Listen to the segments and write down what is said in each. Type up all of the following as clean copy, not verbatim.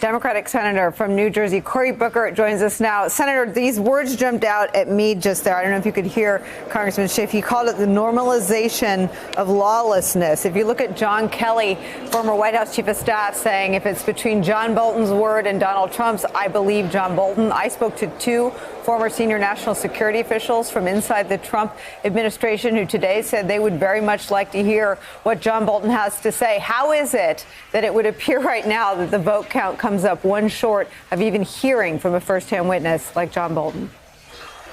Democratic Senator from New Jersey. Cory Booker joins us now. Senator, these words jumped out at me just there. I don't know if you could hear Congressman Schiff. He called it the normalization of lawlessness. If you look at John Kelly, former White House Chief of Staff, saying if it's between John Bolton's word and Donald Trump's, I believe John Bolton. I spoke to two former senior national security officials from inside the Trump administration who today said they would very much like to hear what John Bolton has to say. How is it that it would appear right now that the vote count comes up one short of even hearing from a firsthand witness like John Bolton?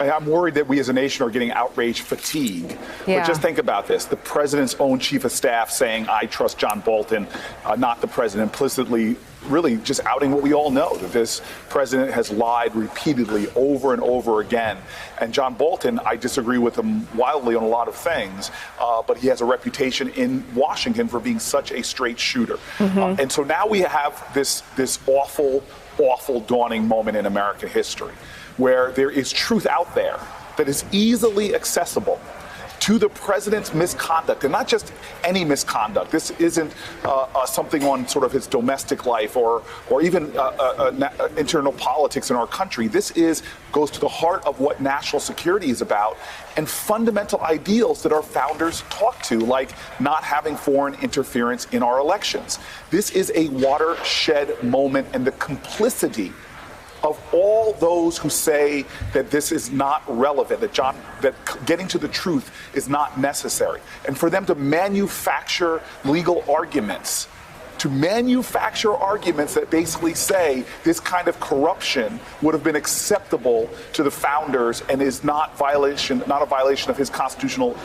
I'm worried that we as a nation are getting outrage fatigue. Yeah. But just think about this. The president's own chief of staff saying, I trust John Bolton, not the president, implicitly really just outing what we all know, that this president has lied repeatedly over and over again. And John Bolton, I disagree with him wildly on a lot of things, but he has a reputation in Washington for being such a straight shooter. And so now we have this awful, awful dawning moment in American history where there is truth out there that is easily accessible to the president's misconduct, and not just any misconduct. This isn't something on sort of his domestic life or even internal politics in our country. This goes to the heart of what national security is about and fundamental ideals that our founders talked to, like not having foreign interference in our elections. This is a watershed moment, and the complicity of all those who say that this is not relevant, that getting to the truth is not necessary, and for them to manufacture legal arguments, that basically say this kind of corruption would have been acceptable to the founders and is not a violation of his constitutional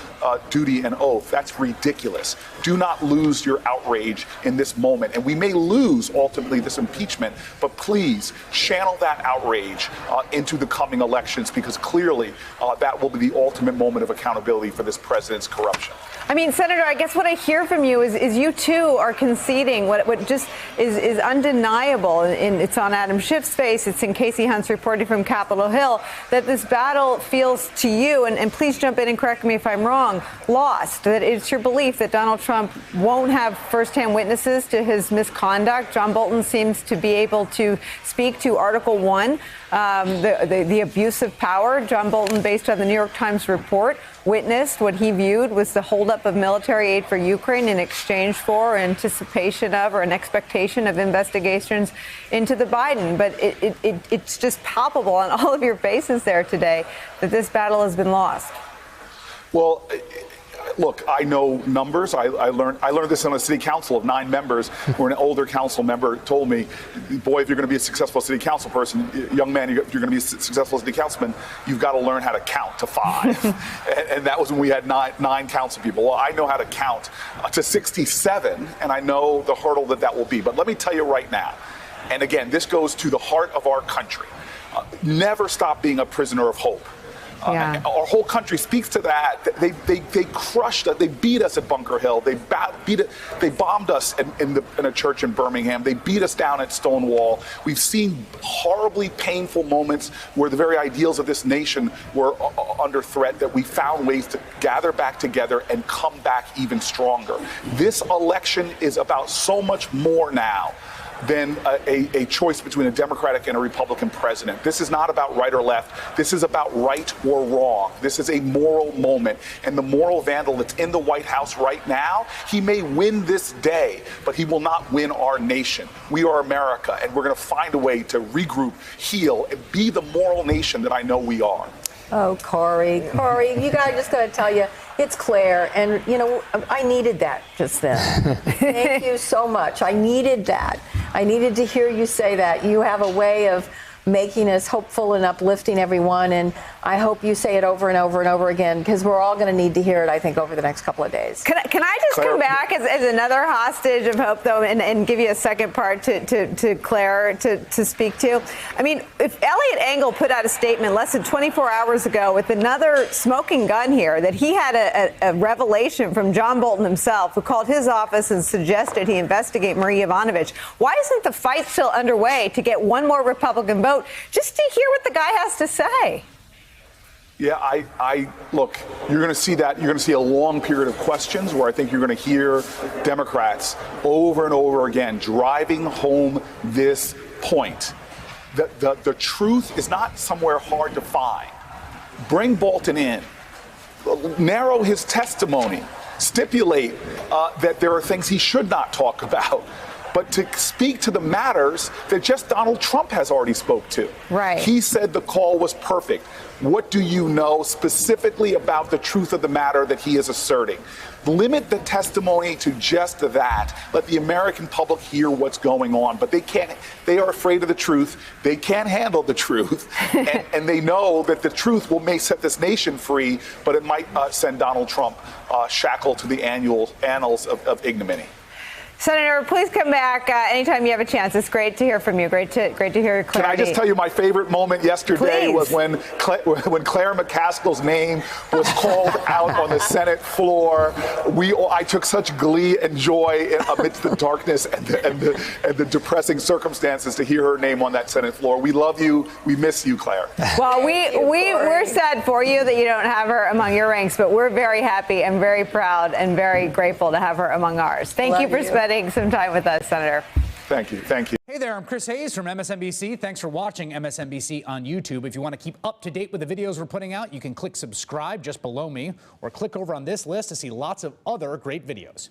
duty and oath. That's ridiculous. Do not lose your outrage in this moment. And we may lose ultimately this impeachment, but please channel that outrage into the coming elections, because clearly that will be the ultimate moment of accountability for this president's corruption. I mean, Senator, I guess what I hear from you is you too are conceding what just is undeniable, and it's on Adam Schiff's face, it's in Casey Hunt's reporting from Capitol Hill, that this battle feels to you, and please jump in and correct me if I'm wrong, lost, that it's your belief that Donald Trump won't have firsthand witnesses to his misconduct. John Bolton seems to be able to speak to Article 1, the abuse of power. John Bolton, based on the New York Times report, witnessed what he viewed was the holdup of military aid for Ukraine in exchange for anticipation of or an expectation of investigations into the Biden. But it's just palpable on all of your faces there today that this battle has been lost. Well, look, I know numbers. I learned this on a city council of 9 members, where an older council member told me, boy, if you're going to be a successful city council person, young man, if you're going to be a successful city councilman, you've got to learn how to count to 5. and that was when we had nine council people. Well, I know how to count to 67, and I know the hurdle that will be. But let me tell you right now, and again, this goes to the heart of our country. Never stop being a prisoner of hope. Yeah. Our whole country speaks to that. They crushed us. They beat us at Bunker Hill. They bombed us in a church in Birmingham. They beat us down at Stonewall. We've seen horribly painful moments where the very ideals of this nation were under threat, that we found ways to gather back together and come back even stronger. This election is about so much more now than a choice between a Democratic and a Republican president. This is not about right or left. This is about right or wrong. This is a moral moment. And the moral vandal that's in the White House right now, he may win this day, but he will not win our nation. We are America, and we're going to find a way to regroup, heal, and be the moral nation that I know we are. Oh, Cory, you guys, just got to tell you, it's Claire, and, you know, I needed that just then. Thank you so much. I needed that. I needed to hear you say that. You have a way of making us hopeful and uplifting everyone, and I hope you say it over and over and over again, because we're all going to need to hear it, I think, over the next couple of days. Can I just come back as another hostage of hope, though, and give you a second part to Claire to speak to? I mean, if Eliot Engel put out a statement less than 24 hours ago with another smoking gun here, that he had a revelation from John Bolton himself, who called his office and suggested he investigate Marie Yovanovitch, why isn't the fight still underway to get one more Republican vote, just to hear what the guy has to say? Yeah, I look, you're going to see that. You're going to see a long period of questions where I think you're going to hear Democrats over and over again driving home this point, the truth is not somewhere hard to find. Bring Bolton in, narrow his testimony, stipulate that there are things he should not talk about, but to speak to the matters that just Donald Trump has already spoke to. Right. He said the call was perfect. What do you know specifically about the truth of the matter that he is asserting? Limit the testimony to just that. Let the American public hear what's going on. But they can't. They are afraid of the truth. They can't handle the truth, and they know that the truth may set this nation free, but it might send Donald Trump shackled to the annals of ignominy. Senator, please come back anytime you have a chance. It's great to hear from you. Great to hear your clarity. Can I just tell you my favorite moment yesterday Please. was when Claire McCaskill's name was called out on the Senate floor. I took such glee and joy amidst the darkness and the depressing circumstances to hear her name on that Senate floor. We love you. We miss you, Claire. Well, we're sad for you that you don't have her among your ranks, but we're very happy and very proud and very grateful to have her among ours. Thank you for spending some time with us, Senator. Thank you. Thank you. Hey there, I'm Chris Hayes from MSNBC. Thanks for watching MSNBC on YouTube. If you want to keep up to date with the videos we're putting out, you can click subscribe just below me or click over on this list to see lots of other great videos.